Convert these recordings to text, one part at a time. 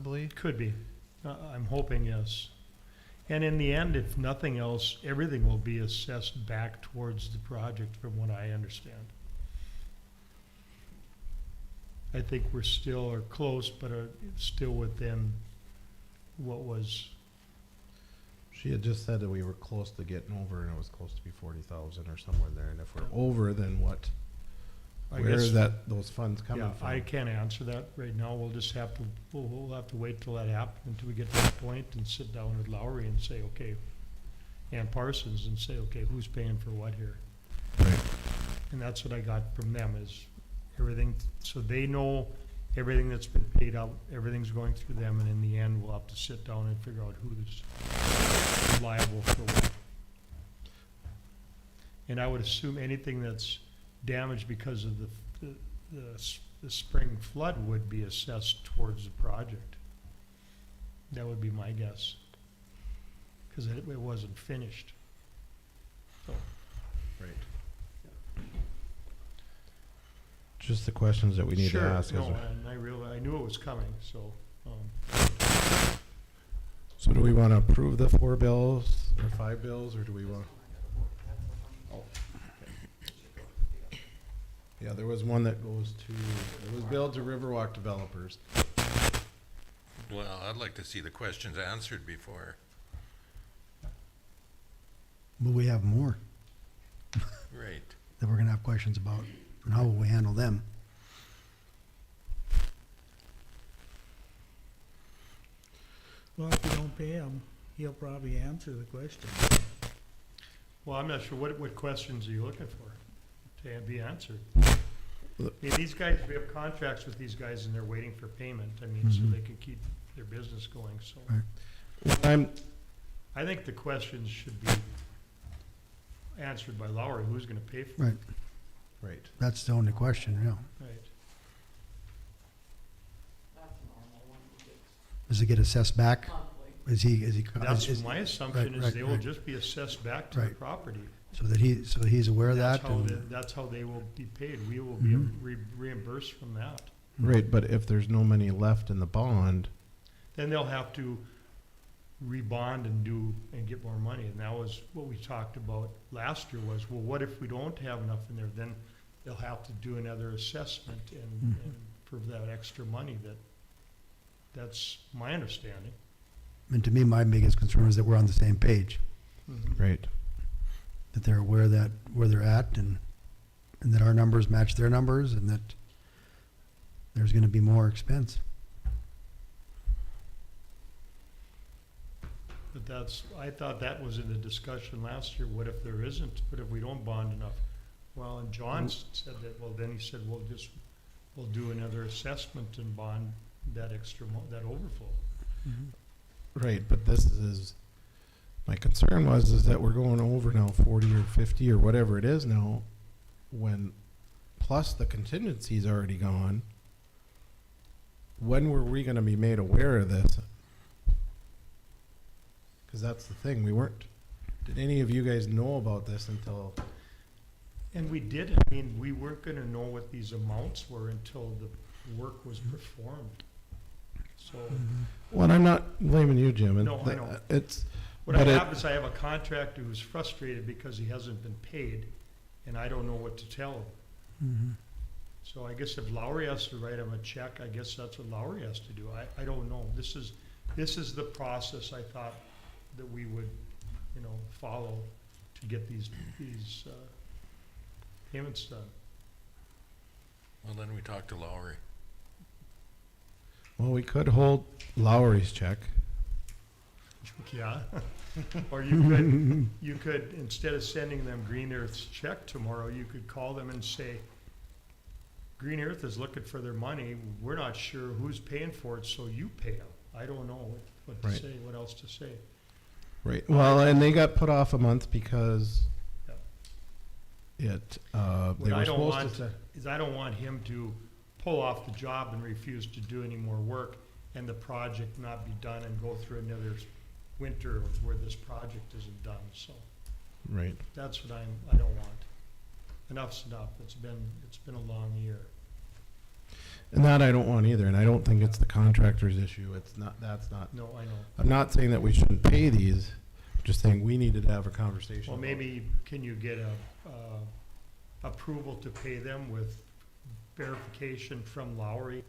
possibly? Could be. I'm hoping yes. And in the end, if nothing else, everything will be assessed back towards the project from what I understand. I think we're still are close, but are still within what was. She had just said that we were close to getting over, and it was close to be 40,000 or somewhere there. And if we're over, then what? Where is that those funds coming from? I can't answer that right now. We'll just have to we'll have to wait till that happens, until we get to that point, and sit down with Lowry and say, okay, and Parsons, and say, okay, who's paying for what here? Right. And that's what I got from them, is everything, so they know everything that's been paid out, everything's going through them, and in the end, we'll have to sit down and figure out who's liable for what. And I would assume anything that's damaged because of the spring flood would be assessed towards the project. That would be my guess, because it wasn't finished. So. Right. Just the questions that we need to ask. Sure, no, and I knew it was coming, so. So do we want to approve the 4 bills or 5 bills, or do we want? Oh, okay. Yeah, there was one that goes to, it was billed to Riverwalk Developers. Well, I'd like to see the questions answered before. But we have more Right. that we're gonna have questions about, and how will we handle them? Well, if you don't pay him, he'll probably answer the question. Well, I'm not sure, what questions are you looking for to be answered? These guys, we have contracts with these guys and they're waiting for payment, I mean, so they can keep their business going, so. Right. I think the questions should be answered by Lowry, who's gonna pay for it? Right, Right. that's the only question, yeah. Right. Does it get assessed back? Is he? That's my assumption, right, is they will right. just be assessed back to the Right. property. So he's aware of that? That's how they will be paid, we will be reimbursed from that. Right, but if there's no money left in the bond, Then they'll have to rebond and get more money, and that was what we talked about last year was, well, what if we don't have enough in there? Then they'll have to do another assessment and for that extra money. That's my understanding. And to me, my biggest concern is that we're on the same page, right. that they're aware that where they're at, and that our numbers match their numbers, and that there's gonna be more expense. But I thought that was in the discussion last year, what if there isn't, what if we don't bond enough? Well, and John said that, well, then he said, we'll do another assessment and bond that that overflow. Right, but this is, my concern is that we're going over now 40 or 50 or whatever it is now, when, plus the contingency's already gone. When were we gonna be made aware of this? Because that's the thing, we weren't, did any of you guys know about this until? And we didn't, I mean, we weren't gonna know what these amounts were until the work was performed. So, Well, I'm not blaming you, Jim. No, I know. It's, what I but have is I have a contractor who's frustrated because he hasn't been paid, and I don't know what to tell him. So I guess if Lowry has to write him a check, I guess that's what Lowry has to do. I don't know. This is the process I thought that we would, follow to get these payments done. Well, then we talk to Lowry. well, we could hold Lowry's check. Yeah. Or you could, instead of sending them Green Earth's check tomorrow, you could call them and say, Green Earth is looking for their money. We're not sure who's paying for it, so you pay them. I don't know what to Right. say, what else to say. Right, well, and they got put off a month because Yep. they were supposed to say. Is I don't want him to pull off the job and refuse to do any more work and the project not be done and go through another winter where this project isn't done, so Right, that's what I don't want. Enough's enough, it's been a long year. And that I don't want either, and I don't think it's the contractor's issue. It's not, that's not, No, I know. I'm not saying that we shouldn't pay these, just saying we needed to have a conversation. Well, about maybe, can you get approval to pay them with verification from Lowry,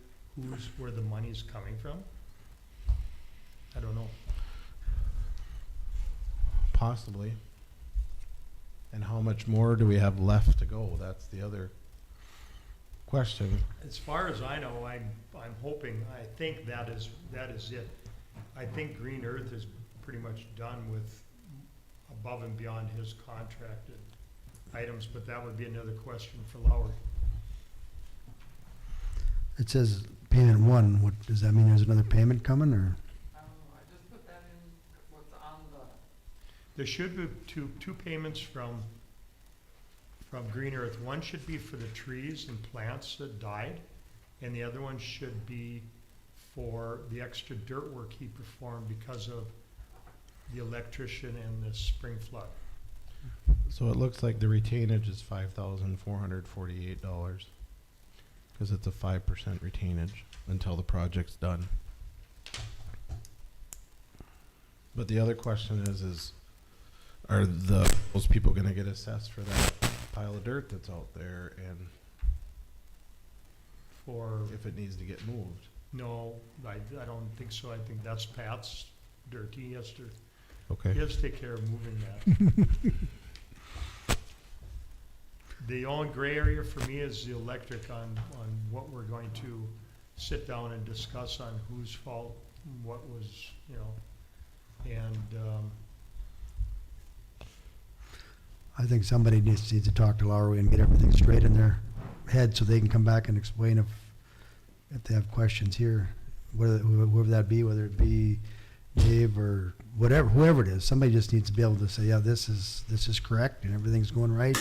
where the money's coming from? I don't know. Possibly. And how much more do we have left to go? That's the other question. As far as I know, I'm hoping, I think that is it. I think Green Earth is pretty much done with above and beyond his contracted items, but that would be another question for Lowry. It says payment one, what, does that mean there's another payment coming, or? I just put that in what's on the, There should be two payments from Green Earth. One should be for the trees and plants that died, and the other one should be for the extra dirt work he performed because of the electrician and the spring flood. So it looks like the retainage is $5,448, because it's a 5% retainage until the project's done. But the other question is are those people gonna get assessed for that pile of dirt that's out there, and For, if it needs to get moved? no, I don't think so. I think that's Pat's dirt. He has to Okay. take care of moving that. The only gray area for me is the electric on what we're going to sit down and discuss on whose fault, what was, and, I think somebody needs to talk to Lowry and get everything straight in their head so they can come back and explain if they have questions here, whoever that be, whether it be Dave or whatever, whoever it is, somebody just needs to be able to say, yeah, this is correct and everything's going right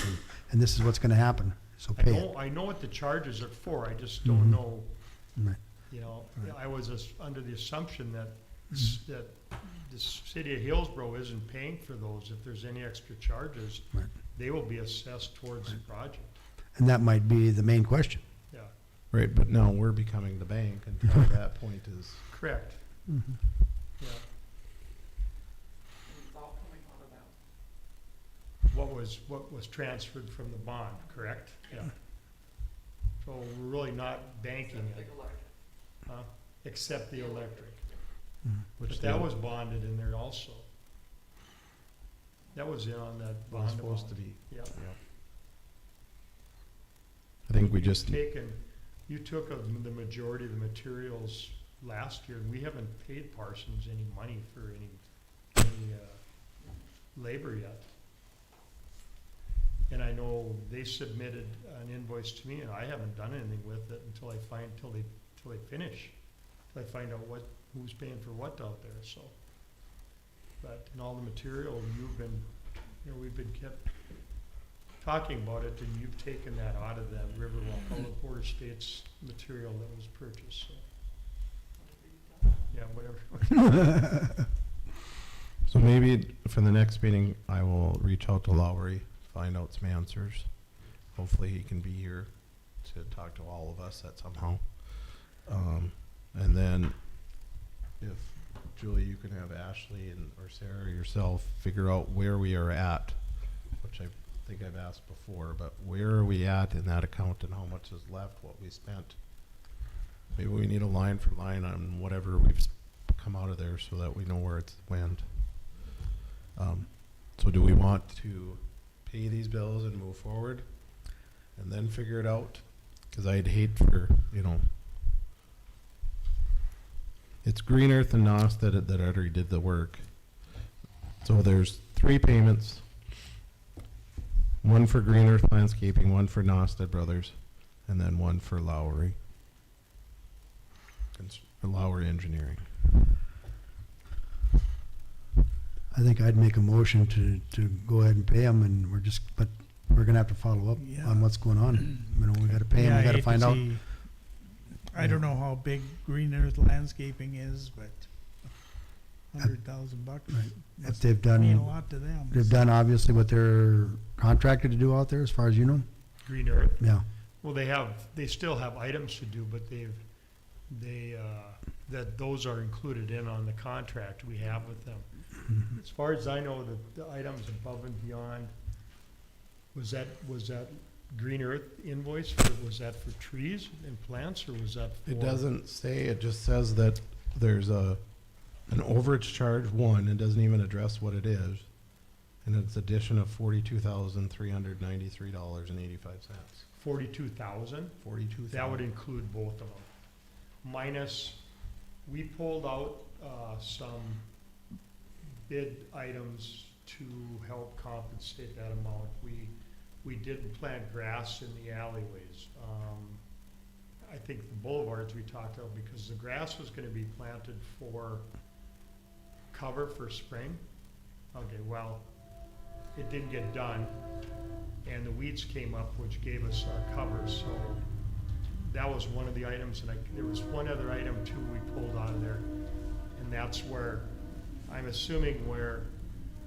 and this is what's gonna happen, so pay it. I know what the charges are for. I just don't Mhm. know, Right. I was under the assumption that that the city of Hillsboro isn't paying for those. If there's any extra charges, Right. they will be assessed towards the project. And that might be the main question. Yeah, Right, but now we're becoming the bank until that point is, correct, Mhm. yeah. it's all coming out of that. What was transferred from the bond, correct? Yeah. So we're really not banking Except it, the electric. huh? Except the electric. which But that was bonded in there also. That was in on that was bond supposed to amount. be. Yeah. I think we just, You took the majority of the materials last year, and we haven't paid Parsons any money for any labor yet. And I know they submitted an invoice to me, and I haven't done anything with it until they finish. Till I find out who's paying for what out there, so. But in all the material, we've been kept talking about it, and you've taken that out of that Riverwalk, all the Border States material that was purchased, so. Yeah, whatever. so maybe for the next meeting, I will reach out to Lowry, find out some answers. Hopefully he can be here to talk to all of us that somehow. And then if Julie, you can have Ashley or Sarah or yourself figure out where we are at, which I think I've asked before, but where are we at in that account and how much is left, what we spent? Maybe we need a line for line on whatever we've come out of there so that we know where it's went. So do we want to pay these bills and move forward and then figure it out? Because I'd hate for, it's Green Earth and NOS that already did the work. So there's 3 payments. One for Green Earth Landscaping, one for Nostad Brothers, and then one for Lowry. Lowry Engineering. I think I'd make a motion to go ahead and pay them, and but we're gonna have to follow up Yeah. on what's going on. We gotta pay them, Yeah, we gotta hate to find out. see- I don't know how big Green Earth Landscaping is, but $100,000 Right. If must they've mean a done, lot to them. obviously what they're contracted to do out there, as far as you know? Green Earth. Yeah. Well, they still have items to do, but those are included in on the contract we have with them. As far as I know, the items above and beyond, was that Green Earth invoice, or was that for trees and plants, or was that for? It doesn't say, it just says that there's an overage charge, one, it doesn't even address what it is. And it's addition of $42,393.85. 42,000? 42,000. That would include both of them. Minus, we pulled out some bid items to help compensate that amount. We didn't plant grass in the alleyways. I think the boulevards we talked about, because the grass was gonna be planted for cover for spring. Okay, well, it didn't get done, and the weeds came up, which gave us our cover, so that was one of the items, and there was one other item too we pulled out of there, and that's where, I'm assuming where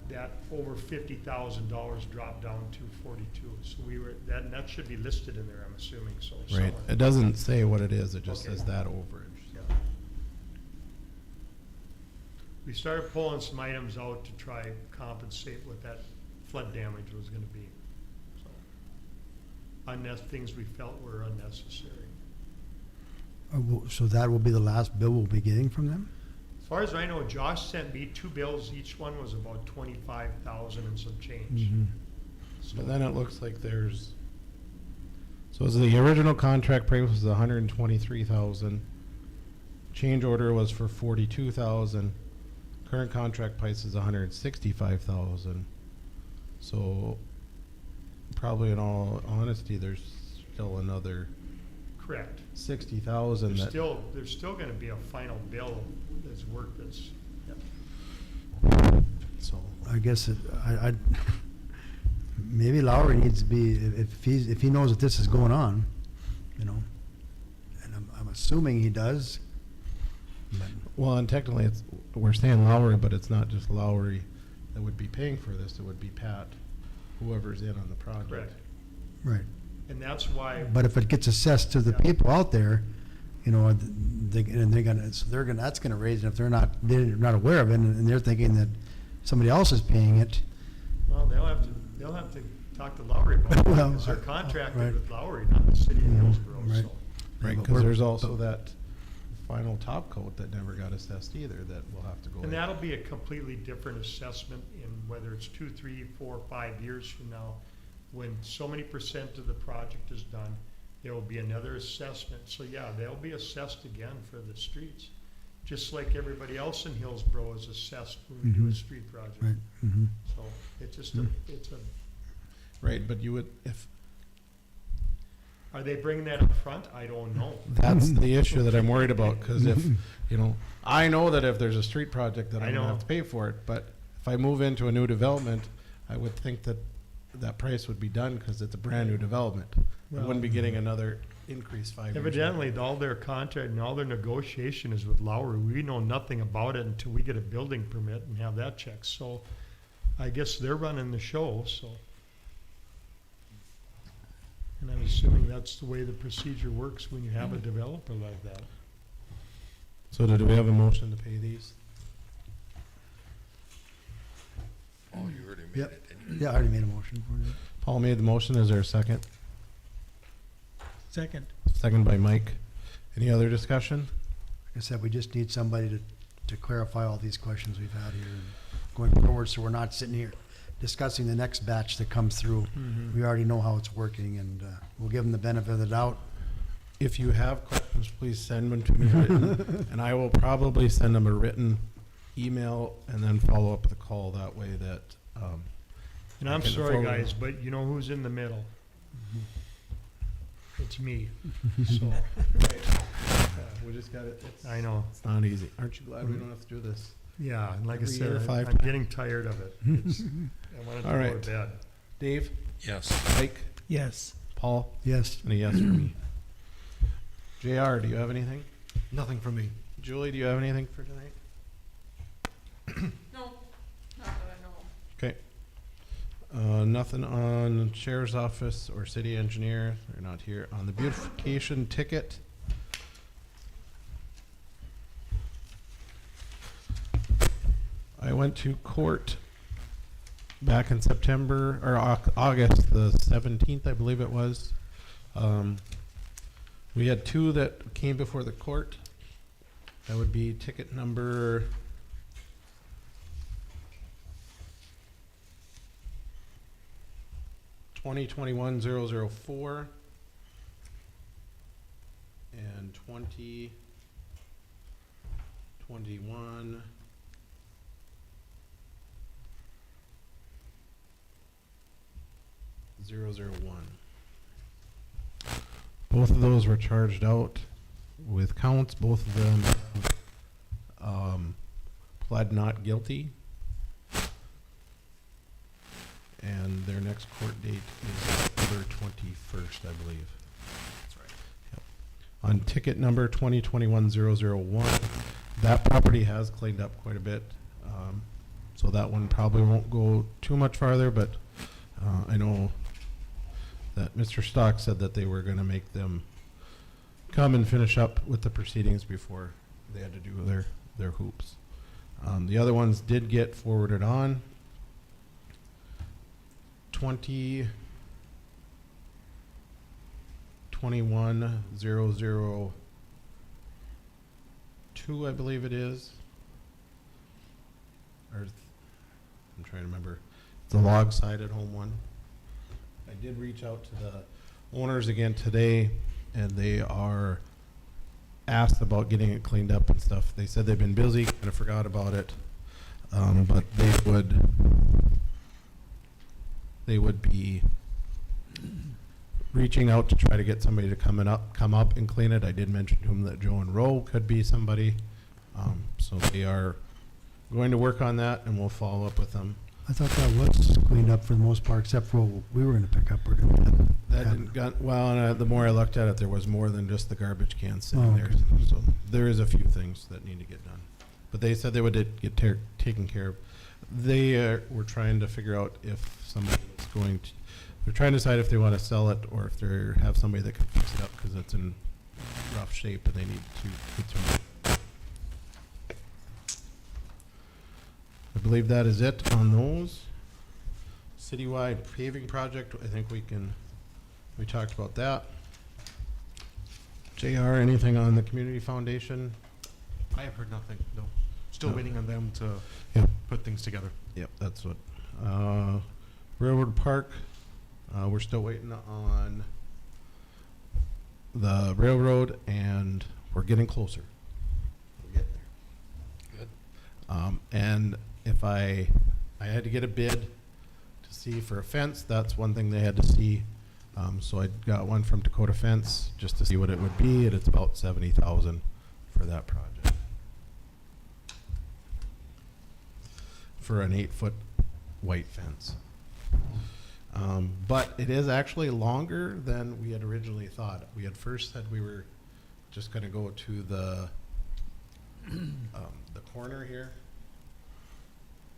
that over $50,000 dropped down to 42. So that should be listed in there, I'm assuming, so. Right, it doesn't say what it is, it just Okay. says that overage. Yeah. We started pulling some items out to try compensate what that flood damage was gonna be. So, things we felt were unnecessary. So that will be the last bill we'll be getting from them? As far as I know, Josh sent me 2 bills, each one was about 25,000 and some change. Mhm. So, But then it looks like there's, so the original contract price was 123,000. Change order was for 42,000. Current contract price is 165,000. So probably in all honesty, there's still another correct. 60,000 that. There's still gonna be a final bill that's work that's, So, I guess maybe Lowry needs to be, if he knows that this is going on, you know, and I'm assuming he does. But well, and technically we're saying Lowry, but it's not just Lowry that would be paying for this, it would be Pat, whoever's in on the project. correct. Right. And that's why, But if it gets assessed to the Yeah. people out there, you know, that's gonna raise it if they're not aware of it, and they're thinking that somebody else is paying it. well, they'll have to talk to Lowry about it, Well, because they're right. contracted with Lowry, not the city of Mhm. Hillsboro, Right. so. Right, But because we're- there's also that final top coat that never got assessed either, that will have to go. And in. that'll be a completely different assessment in whether it's 2, 3, 4, 5 years from now. When so many % of the project is done, there will be another assessment. So yeah, they'll be assessed again for the streets, just like everybody else in Hillsboro is assessed when we do a Mhm. street project. Right. Mm-hmm. So it's just it's a, Right, but you would, if, are they bringing that up front? I don't know. that's the issue that I'm worried about, because if, you know, I know that if there's a street project that I I'm gonna know. have to pay for it, but if I move into a new development, I would think that that price would be done, because it's a brand-new development. I wouldn't be getting another increase 5 years. Evidently, all their contract and all their negotiation is with Lowry. We know nothing about it until we get a building permit and have that checked. So I guess they're running the show, so. And I'm assuming that's the way the procedure works when you have a developer like that. So do we have a motion to pay these? Oh, you already made Yep. it, didn't you? Yeah, I already made a motion for it. Paul made the motion, is there a second? Second. Second by Mike. Any other discussion? Like I said, we just need somebody to clarify all these questions we've had here and going forward, so we're not sitting here discussing the next batch that comes through. We already know how it's working, and we'll give them the benefit of the doubt. If you have questions, please send them to me written, and I will probably send them a written email and then follow up with a call that way that, And I'm Okay, sorry, before we- guys, but you know who's in the middle? It's me. So, we just got it. I know. It's not easy. Aren't you glad we don't have to do this? Yeah, and like I Every year, said, 5 I'm getting tired of it. I wanted to All go right. to bed. Dave, Yes. Mike, Yes. Paul, Yes. and a yes for me. JR, do you have anything? Nothing from me. Julie, do you have anything for tonight? No, not that I know of. Okay. Nothing on sheriff's office or city engineer. They're not here. On the beautification ticket. I went to court back in September, or August the 17th, I believe it was. We had two that came before the court. That would be ticket number 2021-004 and 2021 001. Both of those were charged out with counts. Both of them pled not guilty. And their next court date is October 21st, I believe. That's right. Yep. On ticket number 2021-001, that property has cleaned up quite a bit. So that one probably won't go too much farther, but I know that Mr. Stock said that they were going to make them come and finish up with the proceedings before they had to do their hoops. The other ones did get forwarded on. 2021-002, I believe it is. Or I'm trying to remember. The log sided home one. I did reach out to the owners again today, and they are asked about getting it cleaned up and stuff. They said they've been busy, kind of forgot about it, but they would be reaching out to try to get somebody to come up and clean it. I did mention to them that Joe and Roe could be somebody, so they are going to work on that, and we'll follow up with them. I thought that was cleaned up for the most part, except for what we were gonna pick up. That didn't got, well, and the more I looked at it, there was more than just the garbage cans sitting Oh, there. okay. So there is a few things that need to get done. But they said they would get taken care of. They were trying to figure out if somebody is going to, they're trying to decide if they want to sell it or if they have somebody that can fix it up because it's in rough shape and they need to get some. I believe that is it on those. Citywide paving project, I think we talked about that. JR, anything on the community foundation? I have heard nothing, no. Still No. waiting on them to Yep. put things together. Yep, that's what. Railroad Park, we're still waiting on the railroad, and we're getting closer. We're getting there. Good. And if I had to get a bid to see for a fence, that's one thing they had to see. So I got one from Dakota Fence just to see what it would be, and it's about 70,000 for that project. For an 8-foot white fence. But it is actually longer than we had originally thought. We had first said we were just gonna go to the corner here.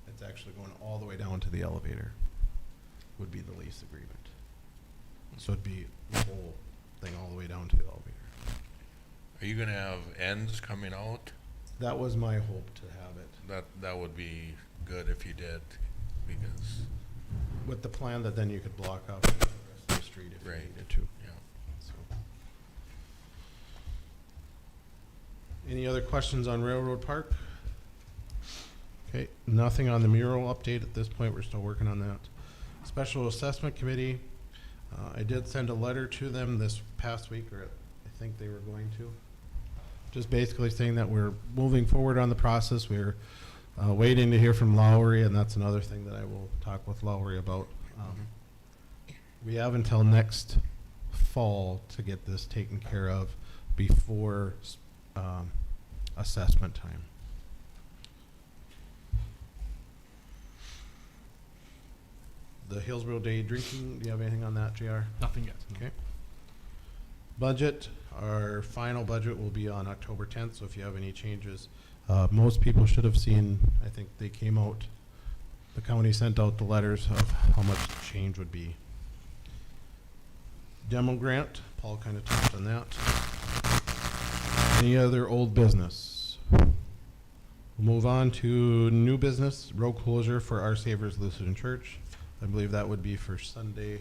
It's actually going all the way down to the elevator, would be the lease agreement. So it'd be the whole thing all the way down to the elevator. Are you gonna have ends coming out? That was my hope to have it. That would be good if you did, because, With the plan that then you could block off the rest of the street if you Right. needed to. yeah. So. Any other questions on Railroad Park? Okay, nothing on the mural update at this point. We're still working on that. Special Assessment Committee, I did send a letter to them this past week, or I think they were going to. Just basically saying that we're moving forward on the process. We're waiting to hear from Lowry, and that's another thing that I will talk with Lowry about. We have until next fall to get this taken care of before assessment time. The Hillsboro Day drinking, do you have anything on that, JR? Nothing yet. no. Okay. Budget, our final budget will be on October 10th, so if you have any changes, most people should have seen, I think they came out the county sent out the letters of how much the change would be. Demo grant, Paul kind of touched on that. Any other old business? We'll move on to new business, road closure for Our Savior's Lutheran Church. I believe that would be for Sunday,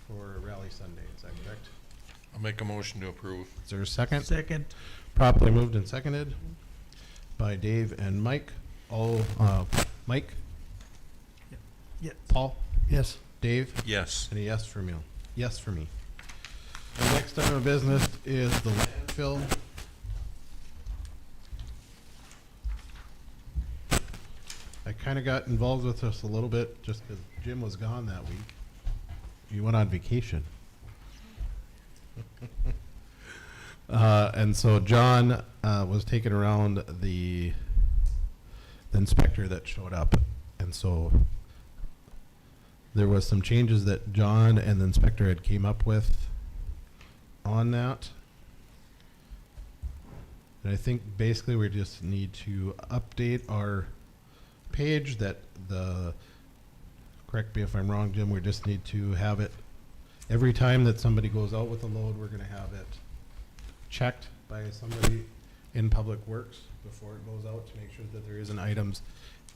for Rally Sunday, is that correct? I'll make a motion to approve. Is there a second? Second. Properly moved and seconded by Dave and Mike. Mike? Yes. Paul? Yes. Dave? Yes. And a yes for me. Yes for me. The next item of business is the landfill. I kind of got involved with this a little bit just because Jim was gone that week. You went on vacation. And so John was taking around the inspector that showed up. And so there was some changes that John and the inspector had came up with on that. And I think basically we just need to update our page that correct me if I'm wrong, Jim, we just need to have it, every time that somebody goes out with a load, we're gonna have it checked by somebody in Public Works before it goes out to make sure that there isn't items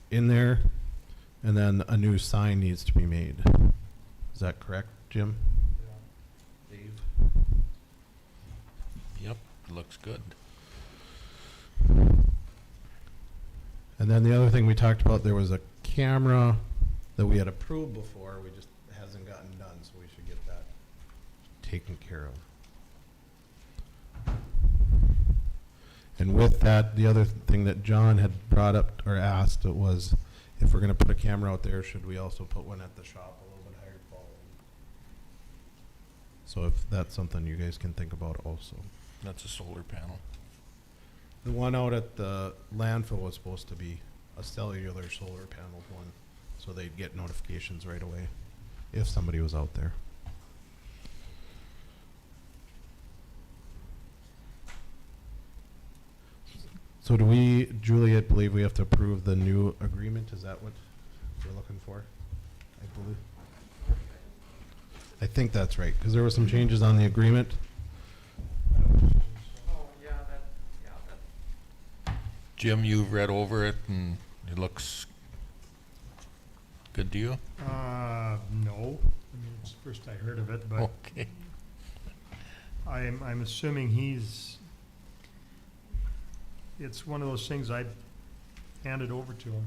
in there. And then a new sign needs to be made. Is that correct, Jim? Dave? Yep, looks good. And then the other thing we talked about, there was a camera that we had approved before, we just hasn't gotten done, so we should get that taken care of. And with that, the other thing that John had brought up or asked was, if we're gonna put a camera out there, should we also put one at the shop a little bit higher quality? So if that's something you guys can think about also. That's a solar panel. The one out at the landfill was supposed to be a cellular solar panel one, so they'd get notifications right away if somebody was out there. So do we, Juliet, believe we have to approve the new agreement? Is that what we're looking for? I believe. I think that's right, because there were some changes on the agreement. Oh, yeah, that, Jim, you've read over it and it looks good to you? No, I mean, it's the first I heard of it, but Okay. I'm assuming it's one of those things I handed over to him.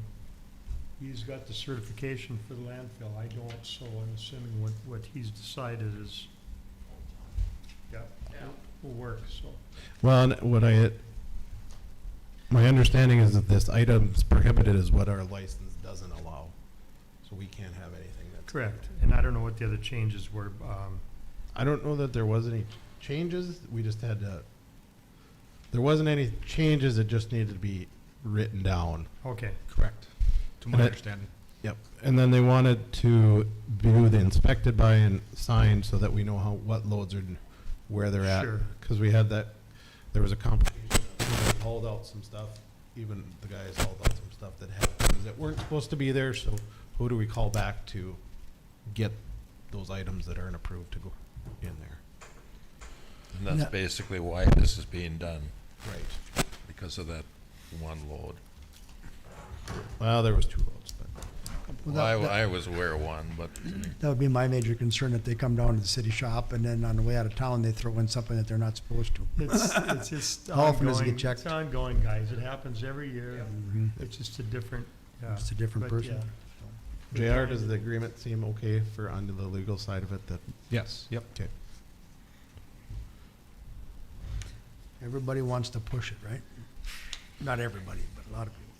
He's got the certification for the landfill, I don't, so I'm assuming what he's decided is, yeah, will work, so. Well, and my understanding is that this item's prohibited is what our license doesn't allow. So we can't have anything that's. Correct, and I don't know what the other changes were, I don't know that there was any changes, we just had to, there wasn't any changes, it just needed to be written down. okay. Correct. To my And understanding. Yep, and then they wanted to view the inspected by and signed so that we know what loads are, where they're at. Sure. Cause we had that, there was a complication, somebody hauled out some stuff, even the guys hauled out some stuff that had things that weren't supposed to be there, so who do we call back to get those items that aren't approved to go in there? And that's Yeah. basically why this is being done, Right. because of that one load. Well, there was two loads, but. Well, Well, I was aware of one, but That would be my major concern, if they come down to the city shop and then on the way out of town, they throw in something that they're not supposed to. It's just How often does it get ongoing, checked? it's ongoing, guys, it happens every year, Mhm. it's just a different, yeah. It's a different But, person. yeah. JR, does the agreement seem okay for under the legal side of it that, Yes, yep. okay. Everybody wants to push it, right? Not everybody, but a lot of people.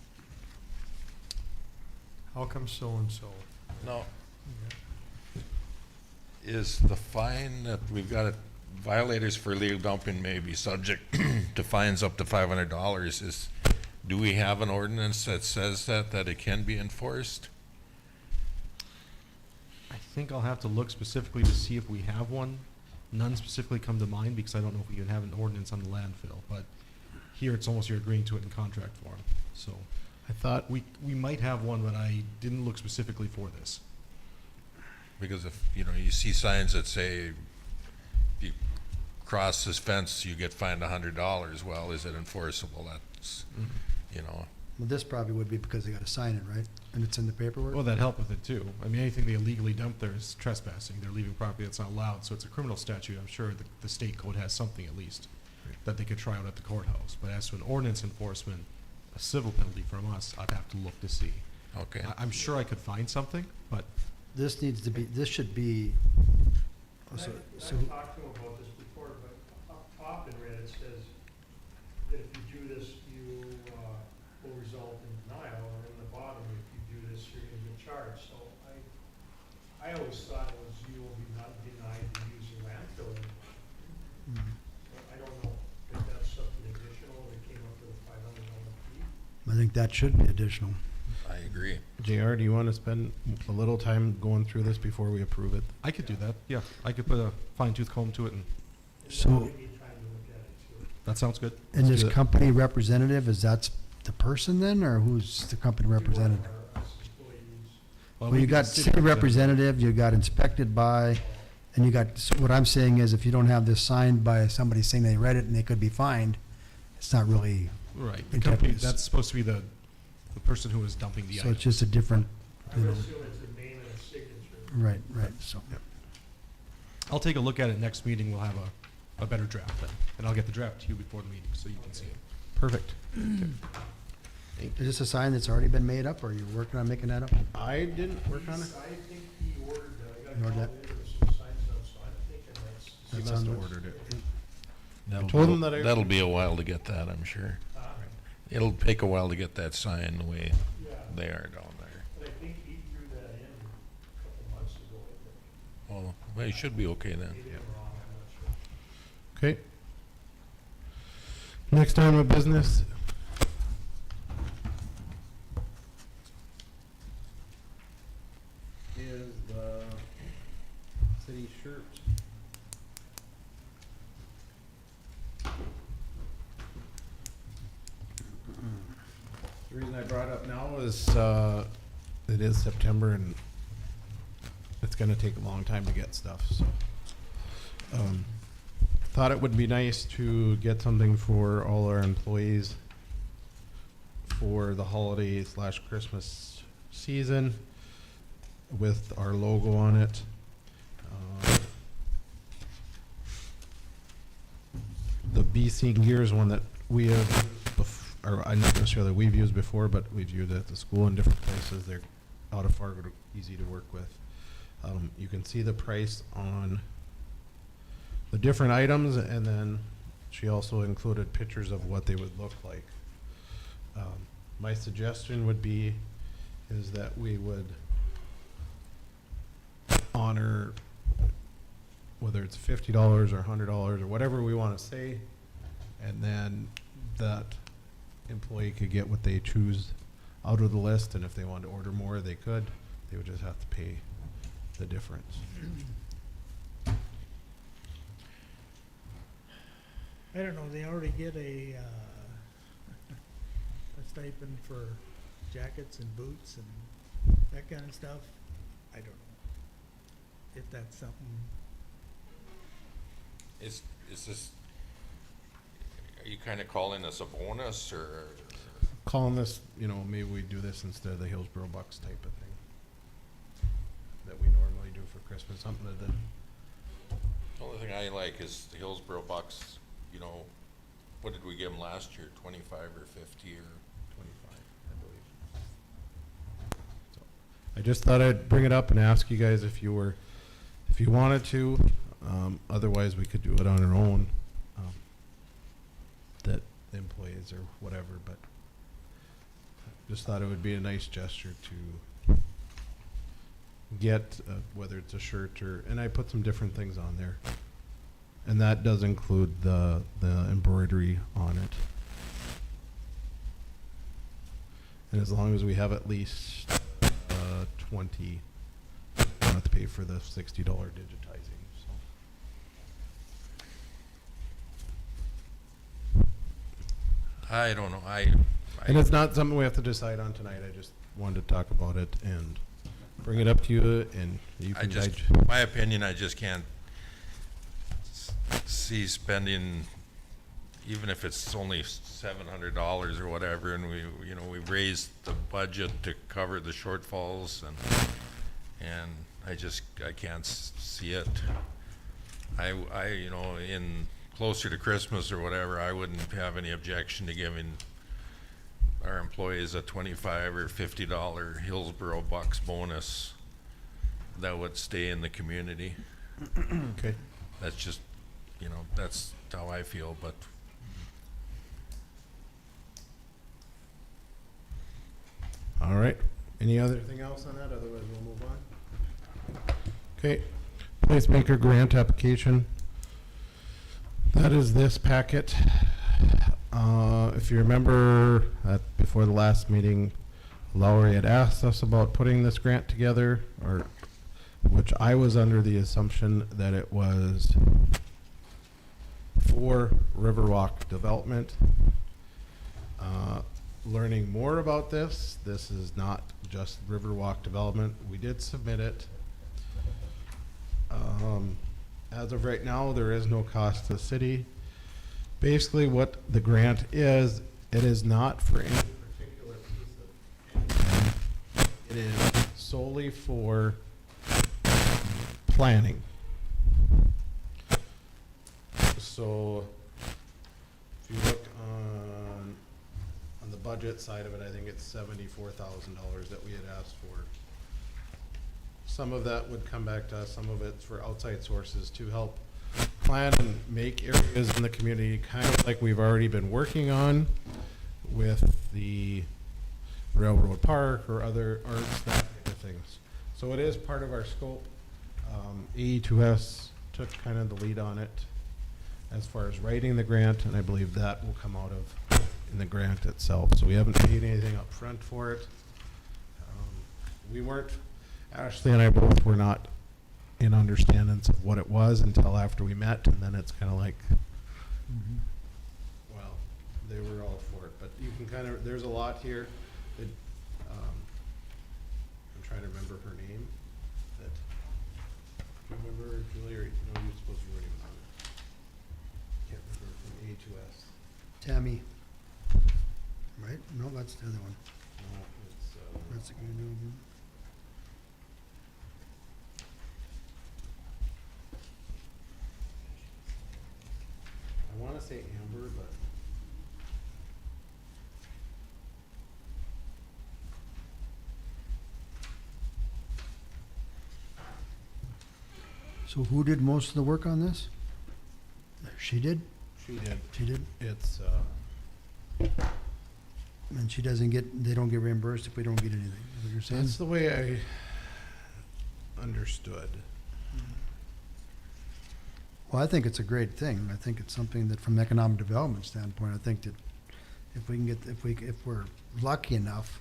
How come so-and-so? no, Yeah. is the fine that we've got, violators for illegal dumping may be subject to fines up to $500. Do we have an ordinance that says that it can be enforced? I think I'll have to look specifically to see if we have one. None specifically come to mind because I don't know if we even have an ordinance on the landfill, but here it's almost you're agreeing to it in contract form, so. I thought, We might have one, but I didn't look specifically for this. Because if, you see signs that say, if you cross this fence, you get fined $100, well, is it enforceable? That's, Well, this probably would be because they gotta sign it, right? And it's in the paperwork? Well, that'd help with it too. I mean, anything they illegally dump there is trespassing. They're leaving property that's not allowed, so it's a criminal statute. I'm sure the state code has something at least that they could try out at the courthouse. But as to an ordinance enforcement, a civil penalty from us, I'd have to look to see. okay. I'm sure I could find something, but This needs to be, this should be, And so, so, I've talked to him about this before, but up top in red, it says that if you do this, you, will result in denial, and in the bottom, if you do this, you're gonna get charged, so I always thought it was you will be not denied to use your landfill. mm, But I don't know if that's something additional, they came up with a $500 fee. I think that should be additional. I agree. JR, do you want to spend a little time going through this before we approve it? I could do that. Yeah, I could put a fine tooth comb to it, and And So- now we need time to look at it too. that sounds good. And Let's this do that. company representative, is that the person then, or who's the company representative? Us employees. Well, we you could got just city representative, you got inspected by, and you got, so what I'm saying is if you don't have this signed by somebody saying they read it and they could be fined, it's not really, Right, the And company, companies. that's supposed to be the person who is dumping the so item. it's just a different, I you would know, assume it's a name and a signature. right, right, so. I'll take a look at it next meeting, we'll have a better draft then, and I'll get the draft to you before the meeting, so you can see it. Perfect. Is this a sign that's already been made up, or you're working on making that up? I didn't work on it. I think he ordered, I You got ordered called in with some signs up, so I'm thinking that's. He That must have sounds- ordered it. That'll told be- him that I- That'll be a while to get that, I'm sure. It'll take a while to get that sign the way Yeah, they are down there. but I think he threw that in a couple months ago, I think. Oh, well, it should be okay then. Maybe I'm wrong, I'm not sure. Okay. Next item of business. Is the city shirt. The reason I brought it up now is, it is September and it's gonna take a long time to get stuff, so. Thought it would be nice to get something for all our employees for the holiday slash Christmas season with our logo on it. The BC Gears one that we have, or not necessarily we've used before, but we've used it at the school in different places. They're out of Fargo, easy to work with. You can see the price on the different items, and then she also included pictures of what they would look like. My suggestion would be is that we would honor whether it's $50 or $100 or whatever we want to say, and then that employee could get what they choose out of the list, and if they wanted to order more, they could. They would just have to pay the difference. I don't know, they already get a stipend for jackets and boots and that kind of stuff. I don't know if that's something. Is this, are you kind of calling this a bonus or? Calling this, maybe we do this instead of the Hillsboro Bucks type of thing that we normally do for Christmas, something that The only thing I like is the Hillsboro Bucks, what did we give them last year, 25 or 50 or? 25, I believe. So, I just thought I'd bring it up and ask you guys if you wanted to. Otherwise, we could do it on our own. That employees or whatever, but just thought it would be a nice gesture to get, whether it's a shirt or, and I put some different things on there. And that does include the embroidery on it. And as long as we have at least 20, we'll have to pay for the $60 digitizing, so. I don't know, And it's not something we have to decide on tonight. I just wanted to talk about it and bring it up to you, and you I can just, my opinion, I just can't see spending, even if it's only $700 or whatever, and we raised the budget to cover the shortfalls, and I can't see it. In closer to Christmas or whatever, I wouldn't have any objection to giving our employees a $25 or $50 Hillsboro bucks bonus that would stay in the community. okay. That's just, that's how I feel, but All right. Any other thing else on that? Otherwise, we'll move on. Okay. Placemaker grant application. That is this packet. If you remember, before the last meeting, Lowry had asked us about putting this grant together, which I was under the assumption that it was for Riverwalk development. Learning more about this is not just Riverwalk development. We did submit it. As of right now, there is no cost to the city. Basically, what the grant is, it is not for any particular piece of, it is solely for planning. So, if you look on the budget side of it, I think it's $74,000 that we had asked for. Some of that would come back to us, some of it's for outside sources to help plan and make areas in the community, kind of like we've already been working on with the Railroad Park or other arts, that kind of things. So it is part of our scope. AE2S took kind of the lead on it as far as writing the grant, and I believe that will come out of in the grant itself. So we haven't paid anything up front for it. We weren't, Ashley and I both were not in understandings of what it was until after we met, and then it's kind of like, well, they were all for it. But you can kind of, there's a lot here that, I'm trying to remember her name. That, do you remember, Julie, or no, you're supposed to be running on it. Can't remember from A2S. Tammy, right? No, that's the other one. No, it's, That's the new. I want to say Amber, but So who did most of the work on this? She did? she did. She did? It's, And she doesn't get, they don't get reimbursed if we don't get anything, is what you're saying? that's the way I understood. Well, I think it's a great thing. I think it's something that from an economic development standpoint, I think that if we can get, if we're lucky enough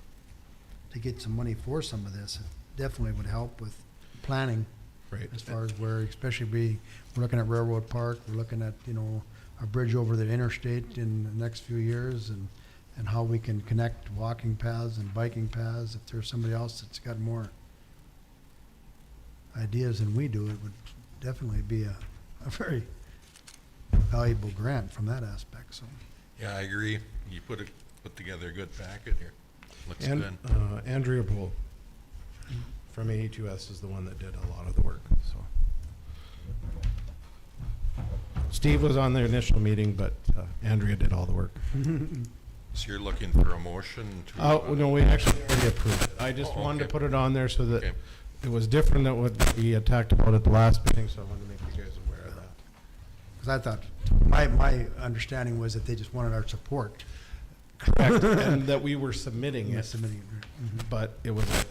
to get some money for some of this, it definitely would help with planning Right. as far as where, especially we're looking at Railroad Park, we're looking at, a bridge over the interstate in the next few years and how we can connect walking paths and biking paths. If there's somebody else that's got more ideas than we do, it would definitely be a very valuable grant from that aspect, so. yeah, I agree. You put together a good packet here. Looks And good. Andrea Bull from AE2S is the one that did a lot of the work, so. Steve was on the initial meeting, but Andrea did all the work. So you're looking for a motion to? Oh, no, we actually already approved it. I just Oh, wanted to okay. put it on there so that Okay. it was different than what we had talked about at the last meeting, so I wanted to make you guys aware of that. Because I thought, my understanding was that they just wanted our support. Correct, and that we were submitting Yeah, it, submitting it. but it was more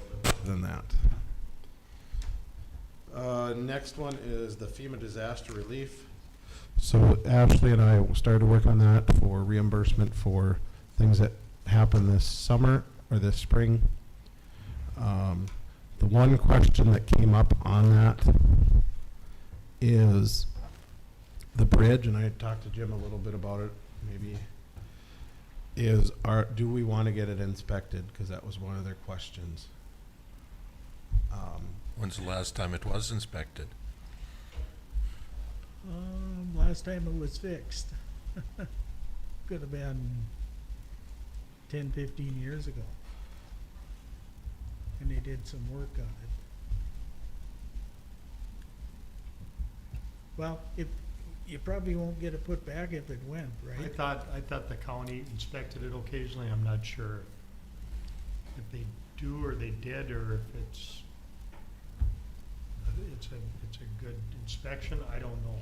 than that. Next one is the FEMA disaster relief. So Ashley and I started to work on that for reimbursement for things that happened this summer or this spring. The one question that came up on that is the bridge, and I had talked to Jim a little bit about it, maybe is, do we want to get it inspected? Because that was one of their questions. When's the last time it was inspected? Last time it was fixed. Could have been 10, 15 years ago. And they did some work on it. Well, if, you probably won't get it put back if it went, I right? thought the county inspected it occasionally, I'm not sure if they do or they did, or if it's a good inspection, I don't know.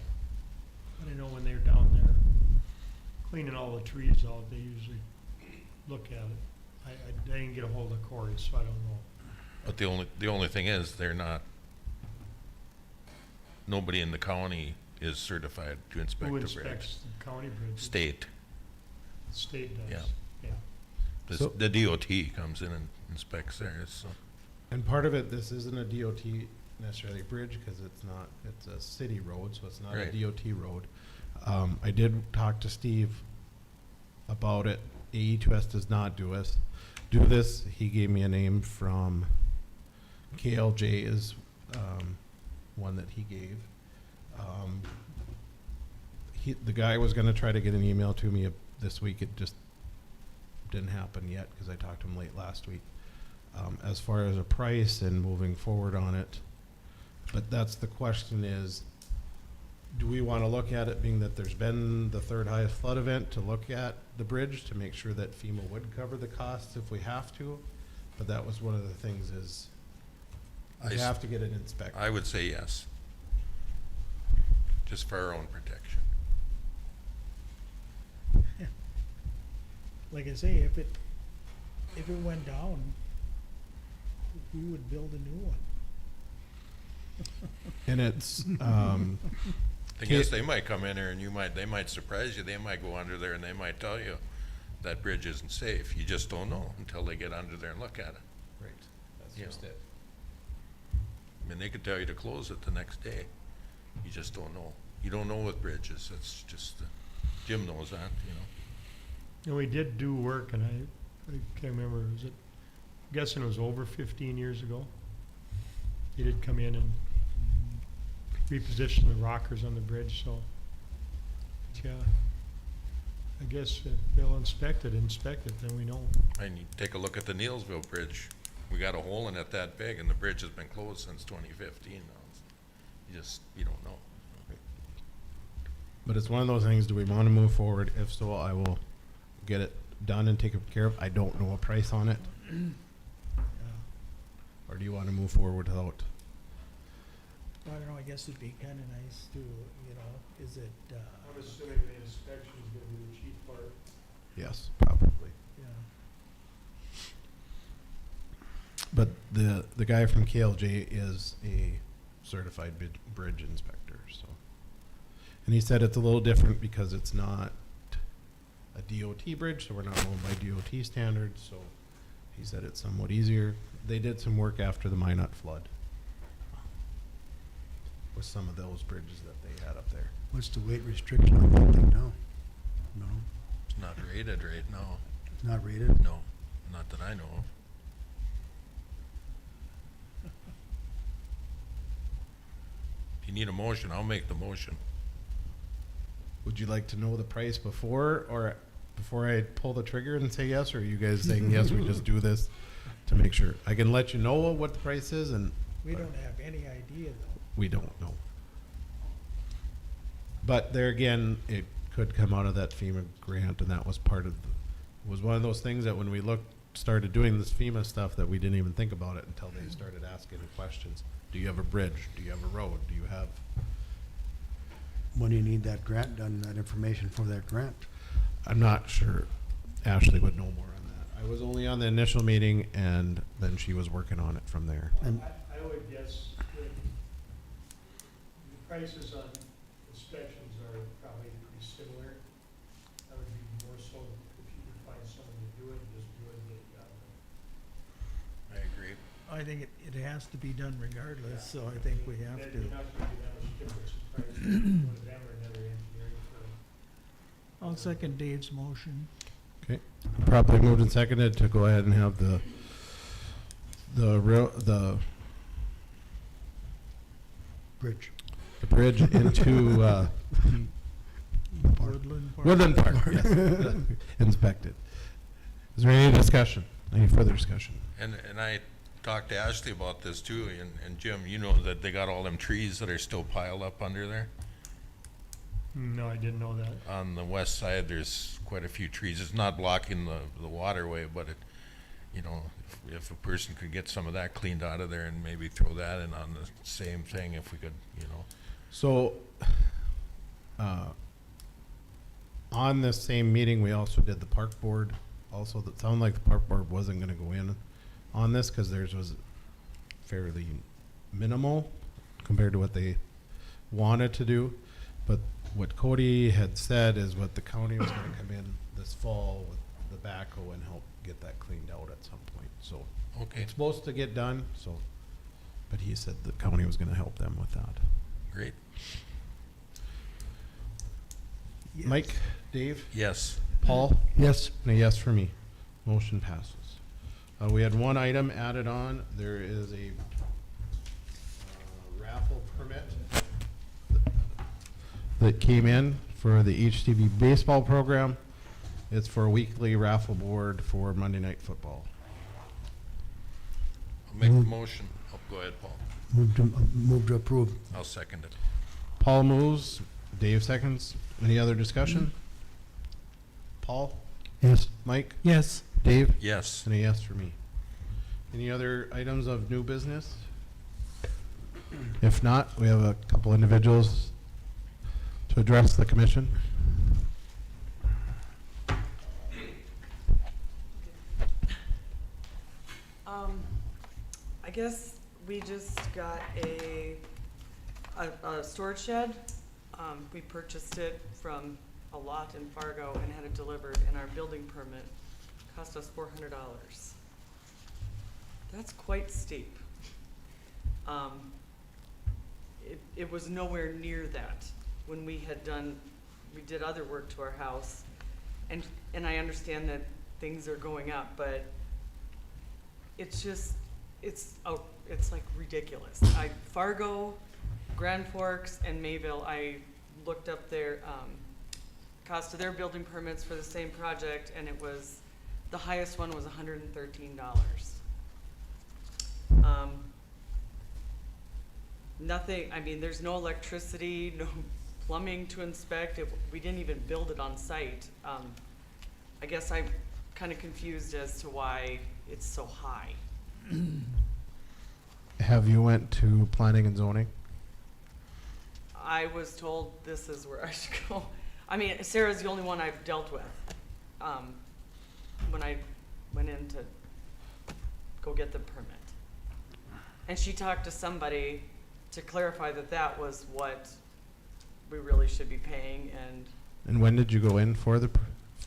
But I know when they're down there cleaning all the trees out, they usually look at it. I didn't get a hold of Corey, so I don't know. But the only thing is, they're not, nobody in the county is certified to inspect Who the bridge. inspects the county bridges? State. The state does, Yeah. yeah. So- The DOT comes in and inspects theirs, so. And part of it, this isn't a DOT necessarily bridge, because it's a city road, so it's not a Right. DOT road. I did talk to Steve about it. AE2S does not do this. He gave me a name from KLJ is one that he gave. The guy was gonna try to get an email to me this week. It just didn't happen yet, because I talked to him late last week. As far as a price and moving forward on it, but that's the question is, do we want to look at it, being that there's been the third highest flood event, to look at the bridge to make sure that FEMA would cover the costs if we have to? But that was one of the things is, I we s- have to get it inspected. I would say yes. Just for our own protection. Like I say, if it went down, we would build a new one. And it's, I guess they might come in there and they might surprise you. They might go under there and they might tell you that bridge isn't safe. You just don't know until they get under there and look at it. right, that's Yeah. just it. I mean, they could tell you to close it the next day. You just don't know. You don't know with bridges. It's just, Jim knows that, you know. And we did do work, and I can't remember, was it, I'm guessing it was over 15 years ago. They did come in and reposition the rockers on the bridge, so, yeah. I guess if they'll inspect it, then we know. And you take a look at the Neilsville Bridge. We got a hole in it that big, and the bridge has been closed since 2015 now. You don't know. But it's one of those things, do we want to move forward? If so, I will get it done and taken care of. I don't know a price on it. Yeah. Or do you want to move forward without? I don't know, I guess it'd be kinda nice to, you know, is it, I'm assuming the inspection is gonna be the cheap part. Yes, probably. yeah, But the guy from KLJ is a certified bridge inspector, so. And he said it's a little different because it's not a DOT bridge, so we're not going by DOT standards, so he said it's somewhat easier. They did some work after the Minot flood with some of those bridges that they had up there. What's the weight restriction on that thing now? No, It's not rated right now. it's not rated? No, not that I know of. If you need a motion, I'll make the motion. Would you like to know the price before I pull the trigger and say yes, or are you guys saying yes, we just do this to make sure? I can let you know what the price is, and we don't have any idea though. we don't know. But there again, it could come out of that FEMA grant, and that was part of was one of those things that when we started doing this FEMA stuff, that we didn't even think about it until they started asking the questions. Do you have a bridge? Do you have a road? Do you have? When do you need that grant done, that information for that grant? I'm not sure. Ashley would know more on that. I was only on the initial meeting, and then she was working on it from there. And I would guess that the prices on inspections are probably pretty similar. That would be more so if you could find someone to do it, just do it and get it done. I agree. I think it has to be done regardless, so I think we have Then to. you're not gonna get that much difference in price between one of them or another engineering firm. I'll second Dave's motion. Okay, properly moved and seconded to go ahead and have the Bridge. bridge into, Woodland Park. Woodland Park, yes, inspected. Is there any discussion, any further discussion? And I talked to Ashley about this too, and Jim, you know that they got all them trees that are still piled up under there? No, I didn't know that. On the west side, there's quite a few trees. It's not blocking the waterway, but it, you know, if a person could get some of that cleaned out of there and maybe throw that in on the same thing, if we could, you know. So, on this same meeting, we also did the park board. Also, that sounded like the park board wasn't gonna go in on this, cause theirs was fairly minimal compared to what they wanted to do. But what Cody had said is what the county was gonna come in this fall with the backhoe and help get that cleaned out at some point, so. Okay, It's supposed to get done, so, but he said the county was gonna help them with that. great. Yes. Mike, Dave, Yes. Paul, Yes. and a yes for me. Motion passes. We had one item added on. There is a raffle permit that came in for the HTV baseball program. It's for a weekly raffle board for Monday Night Football. I'll make the motion. Oh, go ahead, Paul. Move to approve. I'll second it. Paul moves, Dave seconds. Any other discussion? Paul, Yes. Mike, Yes. Dave, Yes. and a yes for me. Any other items of new business? If not, we have a couple individuals to address the commission. I guess we just got a storage shed. We purchased it from a lot in Fargo and had it delivered, and our building permit cost us $400. That's quite steep. It was nowhere near that when we did other work to our house. And I understand that things are going up, but it's just, it's like ridiculous. Fargo, Grand Forks, and Mayville, I looked up their, cost of their building permits for the same project, and it was, the highest one was $113. Nothing, I mean, there's no electricity, no plumbing to inspect. We didn't even build it on site. I guess I'm kind of confused as to why it's so high. Have you went to planning and zoning? I was told this is where I should go. I mean, Sarah's the only one I've dealt with, when I went in to go get the permit. And she talked to somebody to clarify that that was what we really should be paying, and And when did you go in for the,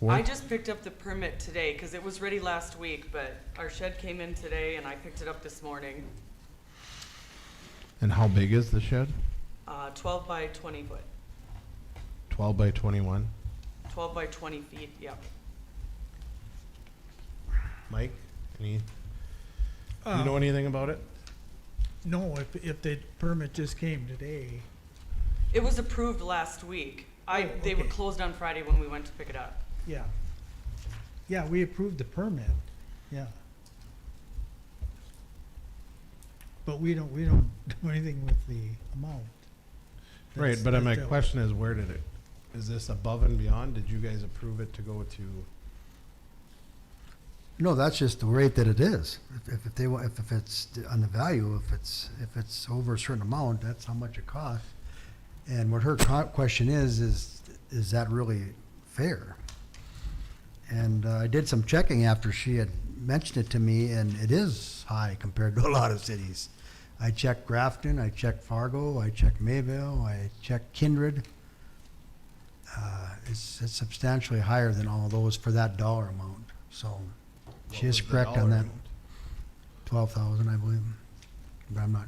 I just picked up the permit today, cause it was ready last week, but our shed came in today and I picked it up this morning. And how big is the shed? 12 by 20 foot, 12 by 21? 12 by 20 feet, yep. Mike, you know anything about it? No, if the permit just came today, It was approved last week. They were okay. closed on Friday when we went to pick it up. yeah. Yeah, we approved the permit, yeah. But we don't do anything with the amount. Right, That's- but my that- question is, where did it, is this above and beyond? Did you guys approve it to go to? No, that's just the rate that it is. If they want, if it's on the value, if it's over a certain amount, that's how much it costs. And what her question is that really fair? And I did some checking after she had mentioned it to me, and it is high compared to a lot of cities. I checked Grafton, I checked Fargo, I checked Mayville, I checked Kindred. It's substantially higher than all of those for that dollar amount, so. She what is was the correct on dollar that. amount? 12,000, I believe, but I'm not.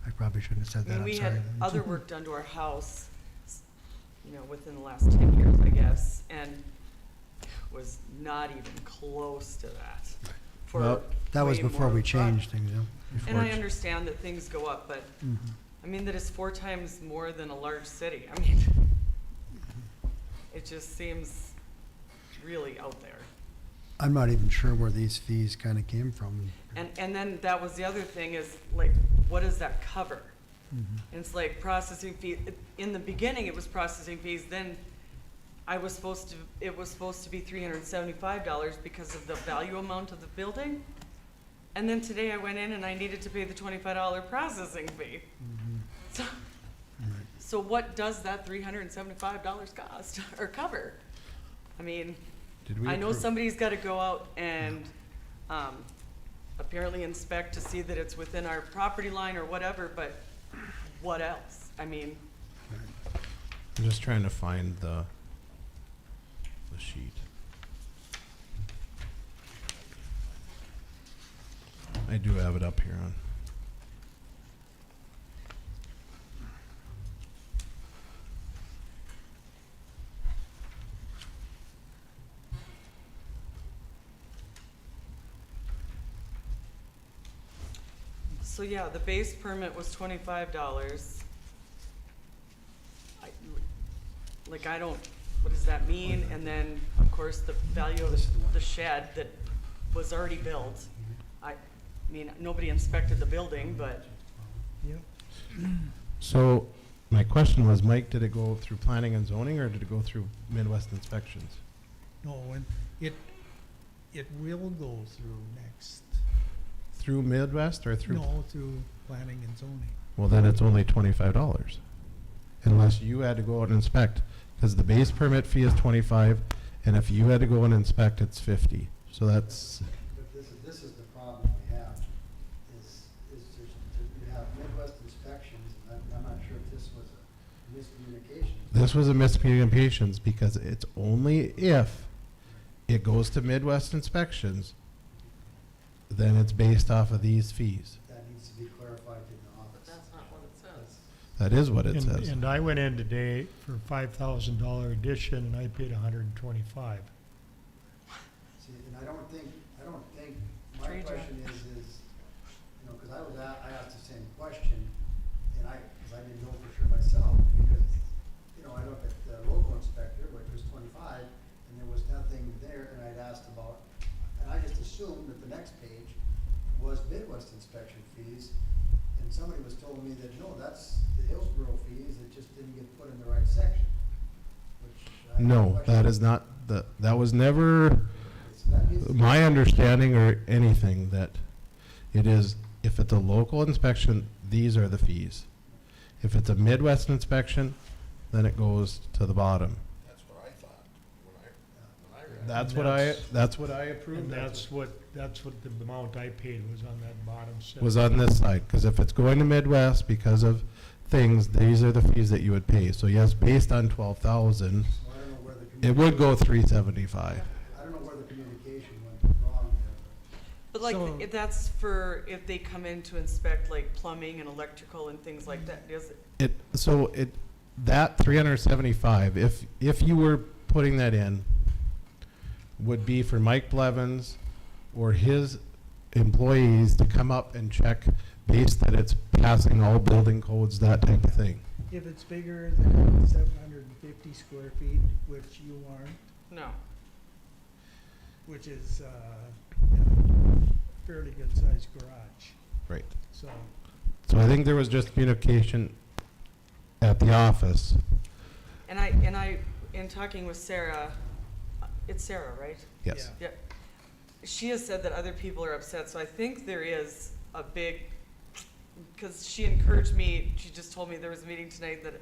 I probably shouldn't have said I that, mean, I'm we sorry. had other work done to our house within the last 10 years, I guess, and was not even close to that. For Well, That was way before more we pro- changed things, yeah. And I understand that things go up, but, I mean, that is 4 times more than a large city. I mean, it just seems really out there. I'm not even sure where these fees kind of came from. And then that was the other thing is, like, what does that cover? And it's like processing fee, in the beginning, it was processing fees, then it was supposed to be $375 because of the value amount of the building. And then today I went in and I needed to pay the $25 processing fee. So what does that $375 cost or cover? I mean, Did we I know approve- somebody's gotta go out and, apparently inspect to see that it's within our property line or whatever, but what else? I mean, I'm just trying to find the sheet. I do have it up here on. so yeah, the base permit was $25. I don't, what does that mean? And then, of course, the value of the shed that was already built. I mean, nobody inspected the building, but Yep. So my question was, Mike, did it go through planning and zoning or did it go through Midwest inspections? No, and it will go through next, Through Midwest or through? no, through planning and zoning. Well, then it's only $25. Unless you had to go out and inspect, because the base permit fee is 25, and if you had to go and inspect, it's 50. So that's, But this is the problem we have, is you have Midwest inspections, and I'm not sure if this was a miscommunication. this was a miscommunications because it's only if it goes to Midwest inspections, then it's based off of these fees. That needs to be clarified in the office. that's not what it says. That is what it And- says. And I went in today for $5,000 addition and I paid $125. See, and I don't think, my Trade question is, because I asked the same question, and because I didn't know for sure myself, because, I looked at the local inspector, which was 25, and there was nothing there, and I'd asked about, and I just assumed that the next page was Midwest inspection fees, and somebody was telling me that, no, that's the Hillsboro fees, it just didn't get put in the right section, which I. No, that is not, that was never That needs to be- my understanding or anything, that it is, if it's a local inspection, these are the fees. If it's a Midwest inspection, then it goes to the bottom. That's what I thought when I read it. That's what I approved. And that's what the amount I paid was on that bottom set. Was on this side, because if it's going to Midwest because of things, these are the fees that you would pay. So yes, based on 12,000, So I don't know where the it would go 375. I don't know where the communication went wrong there. But like, So- if that's for, if they come in to inspect like plumbing and electrical and things like that, is it? That 375, if you were putting that in, would be for Mike Blevins or his employees to come up and check based that it's passing all building codes, that type of thing. If it's bigger than 750 square feet, which you aren't, No. which is fairly good sized garage, Right. so. So I think there was just communication at the office. And in talking with Sarah, it's Sarah, right? Yes. Yeah. Yep. She has said that other people are upset, so I think there is a big, because she encouraged me, she just told me there was a meeting tonight that,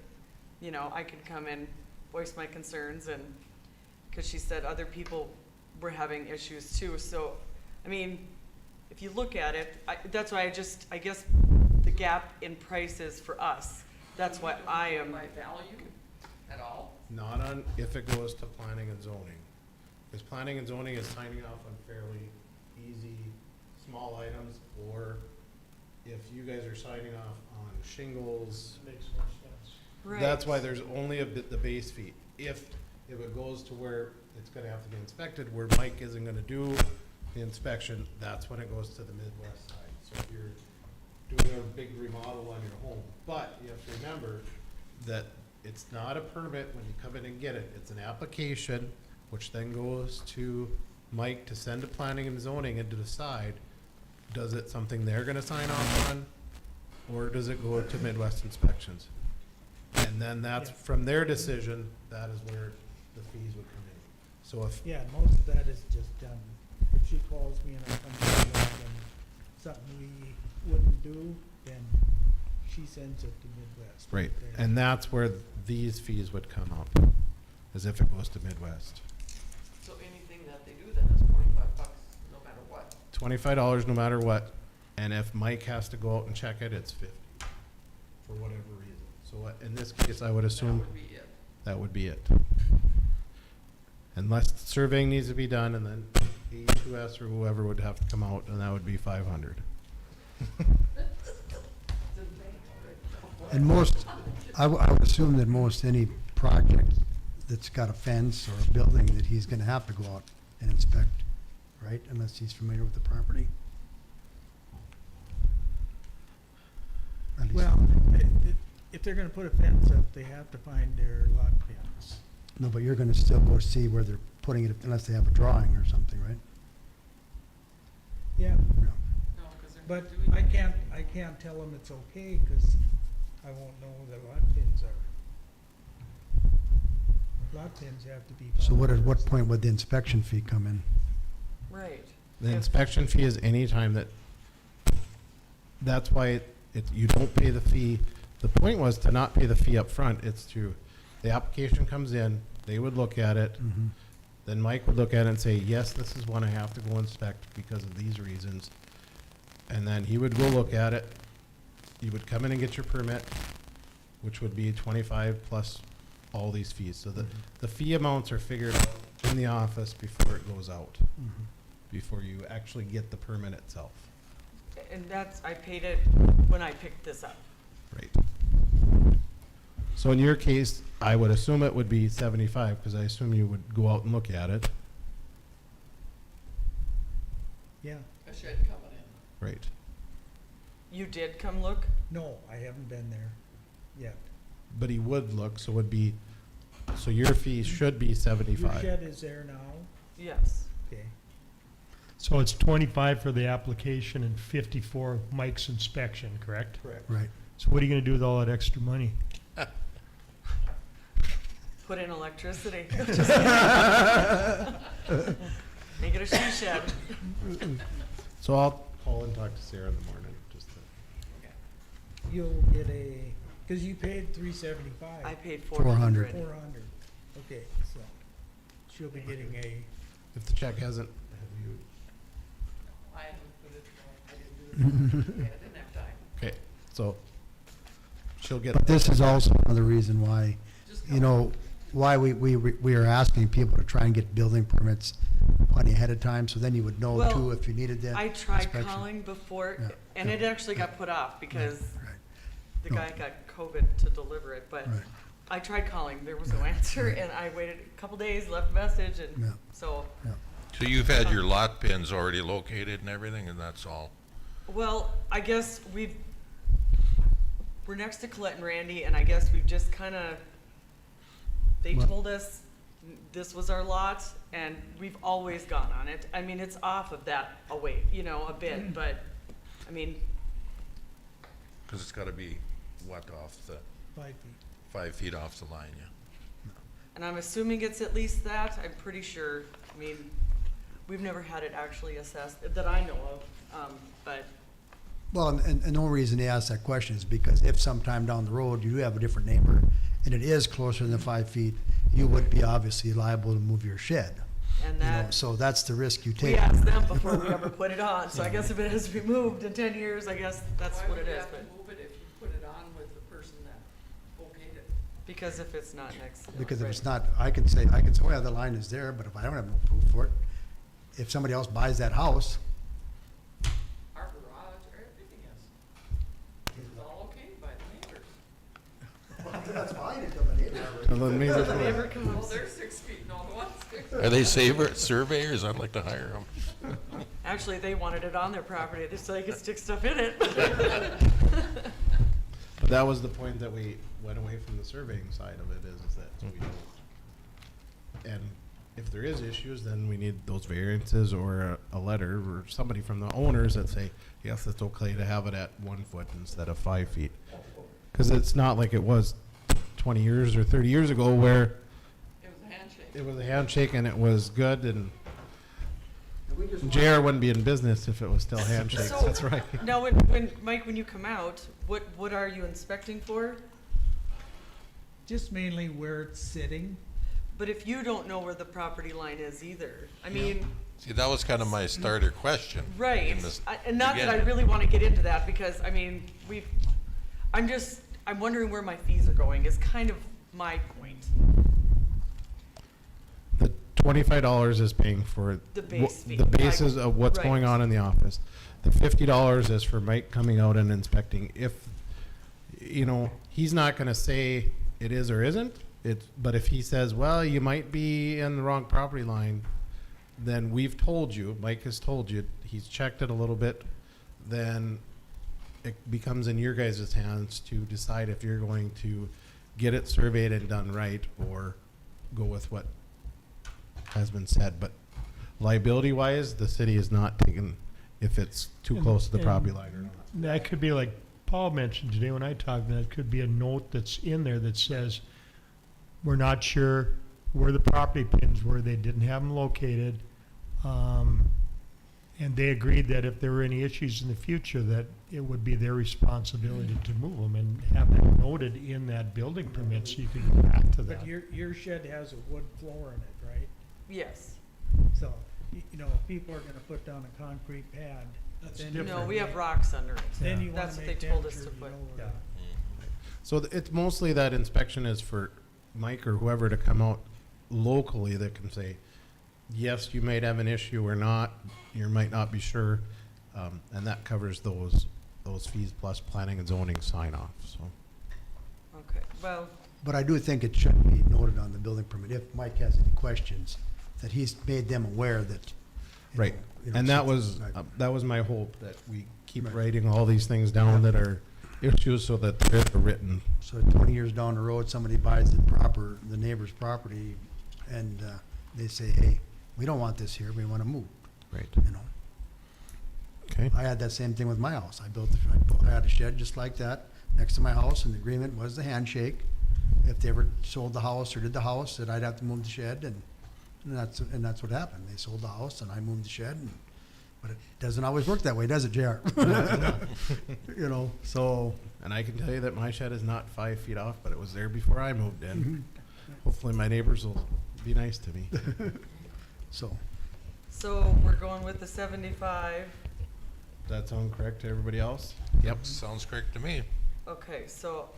I could come and voice my concerns, and, because she said other people were having issues too, so, I mean, if you look at it, that's why I guess the gap in prices for us, that's why I am. By value at all? Not on, if it goes to planning and zoning. Because planning and zoning is signing off on fairly easy, small items, or if you guys are signing off on shingles, Makes more sense. That's why there's only a bit, the base fee. If it goes to where it's gonna have to be inspected, where Mike isn't gonna do the inspection, that's when it goes to the Midwest side. So if you're doing a big remodel on your home, but you have to remember that it's not a permit when you come in and get it. It's an application, which then goes to Mike to send to planning and zoning and to decide, does it something they're gonna sign off on? Or does it go to Midwest Inspections? And then that's, Yeah. from their decision, that is where the fees would come in. So if, Yeah, most of that is just done. If she calls me and I come to her and something we wouldn't do, then she sends it to Midwest. right, There. and that's where these fees would come up, as if it goes to Midwest. So anything that they do then is $25 no matter what. $25 no matter what, and if Mike has to go out and check it, it's 50, for whatever reason. So in this case, I would That assume would be it. that would be it. Unless surveying needs to be done, and then E2S or whoever would have to come out, and that would be 500. And most, I would assume that most any project that's got a fence or a building, that he's gonna have to go out and inspect, right? Unless he's familiar with the property. At least- Well, if they're gonna put a fence up, they have to find their lot pins. No, but you're gonna still go see where they're putting it unless they have a drawing or something, right? Yeah, No, 'cause they're but doing I it. can't tell them it's okay, cause I won't know the lot pins are. Lot pins have to be. So found at what first. point would the inspection fee come in? Right. The If- inspection fee is any time that, that's why you don't pay the fee. The point was to not pay the fee up front. It's to, the application comes in, they would look at it, Mhm. then Mike would look at it and say, yes, this is one I have to go inspect because of these reasons. And then he would go look at it. You would come in and get your permit, which would be 25 plus all these fees. So the fee amounts are figured out in the office before it goes out, Mhm. before you actually get the permit itself. And that's, I paid it when I picked this up. Right. So in your case, I would assume it would be 75, because I assume you would go out and look at it. Yeah, A shed coming in. Right. You did come look? no, I haven't been there yet. But he would look, so would be, so your fee should be Your 75. shed is there now? Yes. Okay. So it's 25 for the application and 54 Mike's inspection, correct? Correct. Right. So what are you gonna do with all that extra money? Put in electricity. Make it a she shed. So I'll call and talk to Sarah in the morning, just to. You'll get cause you paid $375. I paid 400. 400. Okay, so she'll be getting a, If the check hasn't, have you, I haven't put it, I didn't do it. Yeah, I didn't have time. okay, so she'll get. But this is also another reason why, Just you know, why we are asking people to try and get building permits plenty ahead of time, so then you would know Well, too if you needed that. I tried inspection. calling before, Yeah, and yeah. it actually got put off because Right, the No. guy got COVID to deliver it, but right, I tried calling, there was no answer, and I waited a couple days, left a message, and yeah. so, So you've had your lot pins already located and everything, and that's all? well, I guess we're next to Colette and Randy, and I guess we've just kinda, they Well- told us this was our lot, and we've always gone on it. I mean, it's off of that away, a bit, but, I mean, Because it's gotta be, what, off the, 5 feet. 5 feet off the line, yeah? and I'm assuming it's at least that, I'm pretty sure. I mean, we've never had it actually assessed, that I know of, but, Well, and the only reason they ask that question is because if sometime down the road you do have a different neighbor and it is closer than 5 feet, you would be obviously liable to move your shed. and You know, that, so that's the risk you we take. asked them before we ever put it on, so I guess if it has to be moved in 10 years, I guess that's Why what would it you is, have to but, move it if you put it on with the person that okayed it? because if it's not next. Because if right. it's not, I can say, oh yeah, the line is there, but if I don't have no proof for it, if somebody else buys that house, Our garage, everything is. It's all okayed by the neighbors. Well, then maybe So it's the not. neighbor Well, comes. they're 6 feet, no, the one's 6. Are they surveyors? I'd like to hire them. Actually, they wanted it on their property just so they could stick stuff in it. But that was the point that we went away from the surveying side of it, is that we don't. And if there is issues, then we need those variances or a letter or somebody from the owners that say, yes, it's okay to have it at 1 foot instead of 5 feet. Because it's not like it was 20 years or 30 years ago where It was a handshake. it was a handshake and it was good, and JR wouldn't be in business if it was still handshakes. So- That's right. Now, when Mike, when you come out, what are you inspecting for? Just mainly where it's sitting. But if you don't know where the property line is either, I mean, See, that was kind of my starter question. right, in this and not that I beginning. really wanna get into that, because, I mean, I'm wondering where my fees are going, is kind of my point. The $25 is paying for The base fee. the basis of what's Right. going on in the office. The $50 is for Mike coming out and inspecting. If, you know, he's not gonna say it is or isn't, but if he says, well, you might be in the wrong property line, then we've told you, Mike has told you, he's checked it a little bit, then it becomes in your guys' hands to decide if you're going to get it surveyed and done right or go with what has been said. But liability-wise, the city is not taking if it's too close to the property line or not. That could be like Paul mentioned today when I talked, that could be a note that's in there that says, we're not sure where the property pins were, they didn't have them located. And they agreed that if there were any issues in the future, that it would be their responsibility to move them, and have that noted in that building permit so you can go back to that. But your shed has a wood floor in it, right? Yes. So, you know, if people are gonna put down a concrete pad, then. No, we have rocks under it. Then you That's wanna what they make told damn us sure to you put. know Yeah. where. So it's mostly that inspection is for Mike or whoever to come out locally that can say, yes, you might have an issue or not, you might not be sure. And that covers those fees plus planning and zoning sign off, so. Okay, well, But I do think it should be noted on the building permit, if Mike has any questions, that he's made them aware that. you Right. know, you know, And right. that was my hope, that we keep Right. writing all these things down that are issues so that they're written. So 20 years down the road, somebody buys the neighbor's property, and they say, hey, we don't want this here, we want to move, Right. you know. Okay. I had that same thing with my house. I had a shed just like that next to my house, and the agreement was the handshake. If they ever sold the house or did the house, that I'd have to move the shed, and that's what happened. They sold the house, and I moved the shed, but it doesn't always work that way, does it, JR? You know, so, And I can tell you that my shed is not 5 feet off, but it was there before I moved in. Hopefully my neighbors will be nice to me. so, so we're going with the 75. Does that sound correct to everybody else? Yep. Sounds correct to me. Okay, so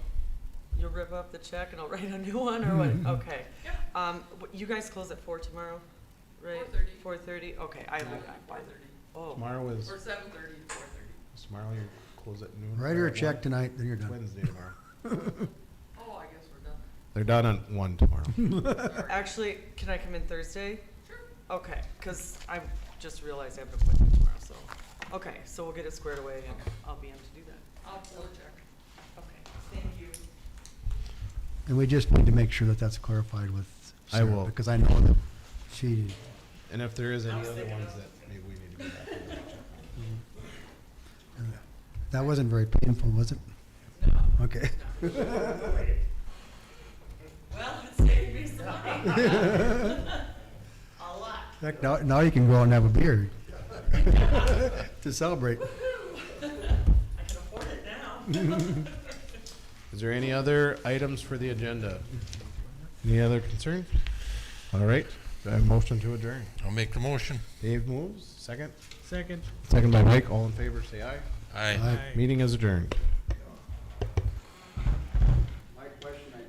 you'll rip up the check and I'll write a new one, or what? Okay. You guys close at 4 tomorrow, right? 4:30. 4:30, okay, I leave at 5:30. Oh, Tomorrow is, Or 7:30 to 4:30. tomorrow you close at noon? write her or a at check 1? tonight, then you're done. Wednesday tomorrow. Oh, I guess we're done. They're done at 1 tomorrow. Sorry. actually, can I come in Thursday? Sure. Okay, because I just realized I have an appointment tomorrow, so. Okay, so we'll get it squared away and I'll be in to do that. I'll pull a check. Okay, thank you. And we just need to make sure that that's clarified with I Sarah, will. because I know that she, And if there is any I was other thinking ones of- that maybe we need to go back and check. that wasn't very painful, was it? No, Okay. no. Well, it saved me some money. A lot. Heck, now you can go out and have a beer to celebrate. I can afford it now. Is there any other items for the agenda? Any other concerns? All right, do I have a motion to adjourn? I'll make the motion. Dave moves, second. Second. Second by Mike, all in favor, say aye. Aye. Aye. Meeting is adjourned.